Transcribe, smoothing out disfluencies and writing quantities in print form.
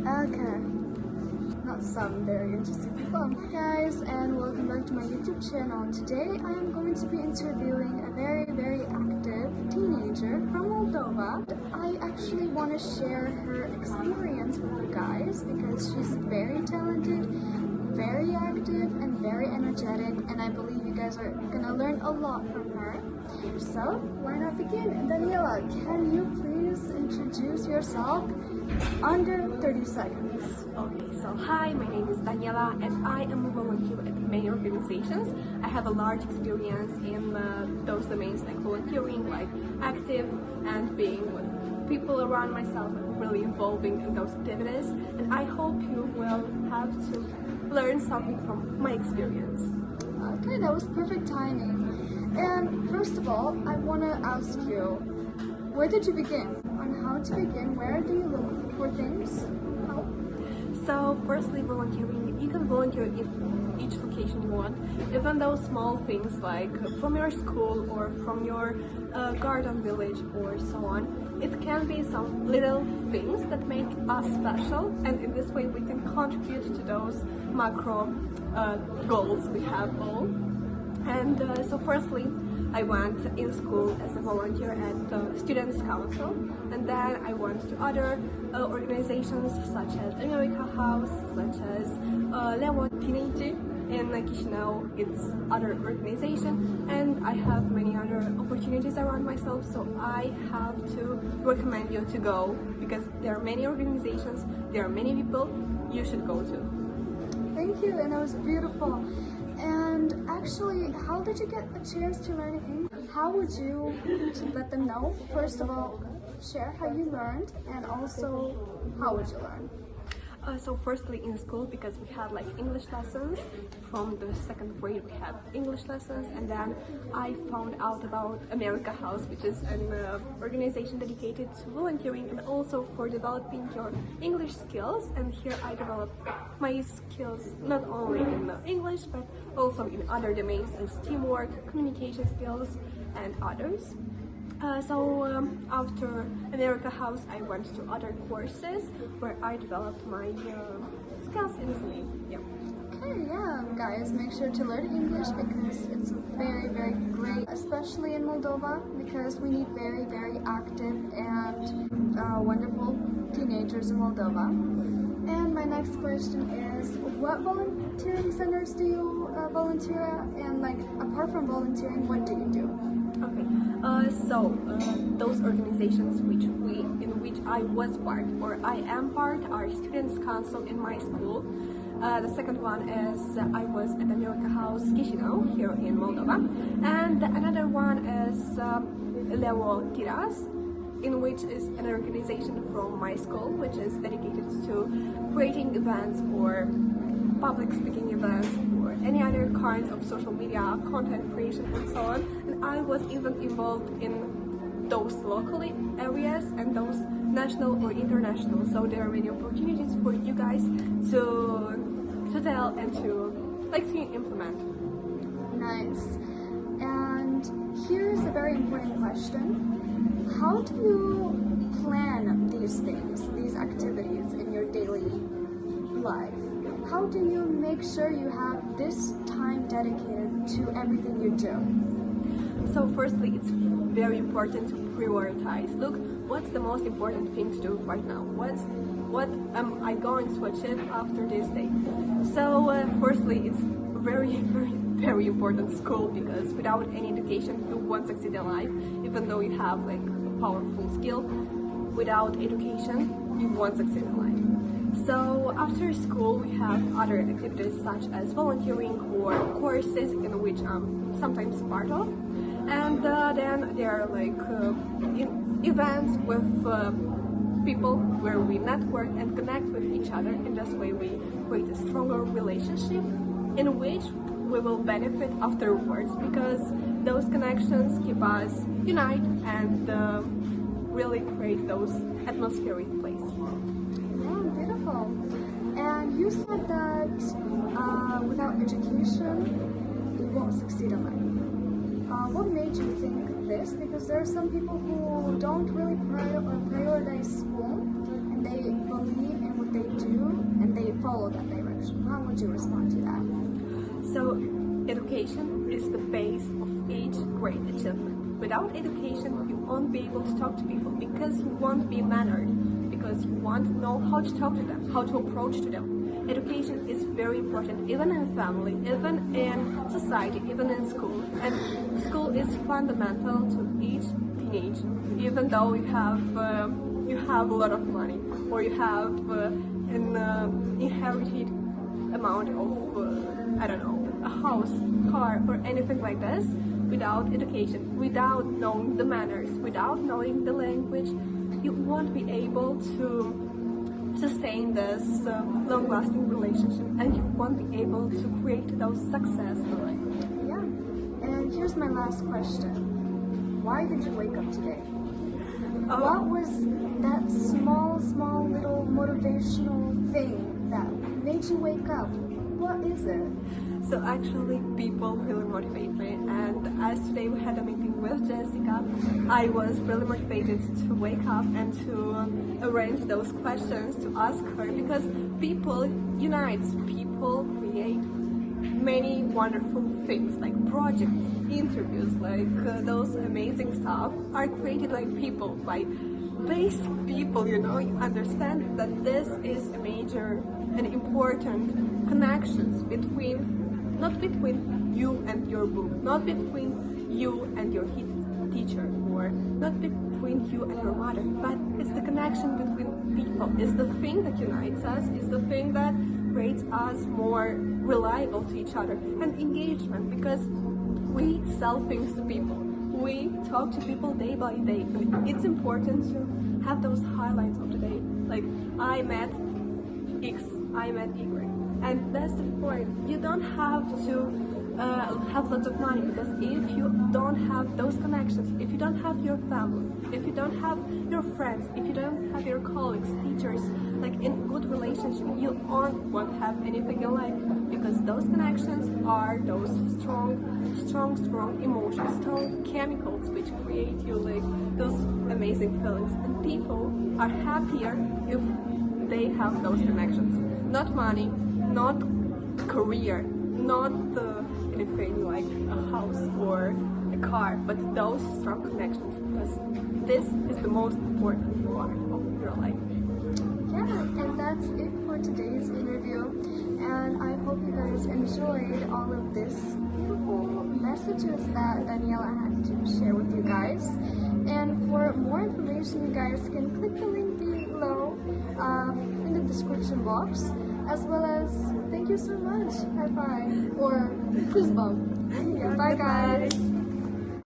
Okay, not some very interesting people. Hey guys, and welcome back to my YouTube channel. Today I am going to be interviewing a very active teenager from Moldova. I actually want to share her experience with you guys because she's very talented, very active, and very energetic, and I believe you guys are gonna learn a lot from her. So why not begin? Daniela, can you please introduce yourself under 30 seconds? Okay, so hi, my name is Daniela and I am a volunteer at many organizations. I have a large experience in those domains like volunteering, like active and being with people around myself, really involving in those activities. And I hope you will have to learn something from my experience. Okay, that was perfect timing. And first of all, I want to ask you, where did you begin? On how to begin? Where do you look for things? How? So firstly, volunteering, you can volunteer in each location you want, even those small things like from your school or from your garden village or so on. It can be some little things that make us special, and in this way we can contribute to those macro goals we have all. And so firstly, I went in school as a volunteer at the Students' Council, and then I went to other organizations such as America House, such as Lewo Teenage in Chisinau. It's other organization, and I have many other opportunities around myself, so I have to recommend you to go because there are many organizations, there are many people you should go to. Thank you, and it was beautiful. And actually, how did you get a chance to learn English? How would you let them know? First of all, share how you learned, and also how would you learn? So firstly in school, because we had like English lessons, from the second grade we had English lessons, and then I found out about America House, which is an organization dedicated to volunteering and also for developing your English skills. And here I developed my skills not only in English but also in other domains as teamwork, communication skills and others. After America House, I went to other courses where I developed my skills easily. Yeah. Okay, yeah, guys, make sure to learn English because it's very great, especially in Moldova, because we need very active and wonderful teenagers in Moldova. And my next question is, what volunteering centers do you volunteer at? And like, apart from volunteering, what do you do? Okay, those organizations in which I was part or I am part are Students' Council in my school. The second one is I was at America House Chisinau here in Moldova, and another one is Lewo Tiras, in which is an organization from my school which is dedicated to creating events or public speaking events or any other kinds of social media content creation and so on. And I was even involved in those local areas and those national or international, so there are many opportunities for you guys to tell and to implement. Nice. And here's a very important question. How do you plan these things, these activities in your daily life? How do you make sure you have this time dedicated to everything you do? So firstly, it's very important to prioritize. Look, what's the most important thing to do right now? What am I going to achieve after this day? So firstly, it's very important school, because without any education you won't succeed in life, even though you have like a powerful skill. Without education you won't succeed in life. So after school we have other activities such as volunteering or courses in which I'm sometimes part of, and then there are like events with people where we network and connect with each other. In this way we create a stronger relationship in which we will benefit afterwards, because those connections keep us united and really create those atmospheric place. Oh, beautiful. And you said that without education, you won't succeed in life. What made you think this? Because there are some people who don't really prioritize school, and they believe in what they follow that direction. How would you respond to that? So, education is the base of each great achievement. Without education, you won't be able to talk to people because you won't be mannered, because you won't know how to talk to them, how to approach to them. Education is very important, even in family, even in society, even in school. And school is fundamental to each teenage, even though you have a lot of money or you have an inherited amount of I don't know, a house, car, or anything like this. Without education, without knowing the manners, without knowing the language, you won't be able to sustain this long-lasting relationship, and you won't be able to create those success in life. Yeah. And here's my last question. Why did you wake up today? What was that small little motivational thing that made you wake up? What is it? So actually, people really motivate me, and as today we had a meeting with Gesica, I was really motivated to wake up and to arrange those questions to ask her, because people unite, people create many wonderful things like projects, interviews, like those amazing stuff are created by people, by basic people, you know. You understand that this is a major and important connections between, not between you and your book, not between you and your teacher, or not between you and your mother, but it's the connection between people. It's the thing that unites us, it's the thing that makes us more reliable to each other, and engagement, because we sell things to people. We talk to people day by day, and it's important to have those highlights of the day. Like, I met X, I met Y. And that's the point. You don't have to have lots of money, because if you don't have those connections, if you don't have your family, if you don't have your friends, if you don't have your colleagues, teachers, like in good relationship, you won't have anything in life, because those connections are those strong emotions, strong chemicals which create you like those amazing feelings. And people are happier if they have those connections. Not money, not career, not anything like a house or a car, but those strong connections, because this is the most important part of your life. Yeah, and that's it for today's interview. And I hope you guys enjoyed all of these beautiful messages that Daniela had to share with you guys. And for more information, you guys can click the link below in the description box. As well as, thank you so much. High five or fist bump. Yeah, bye guys.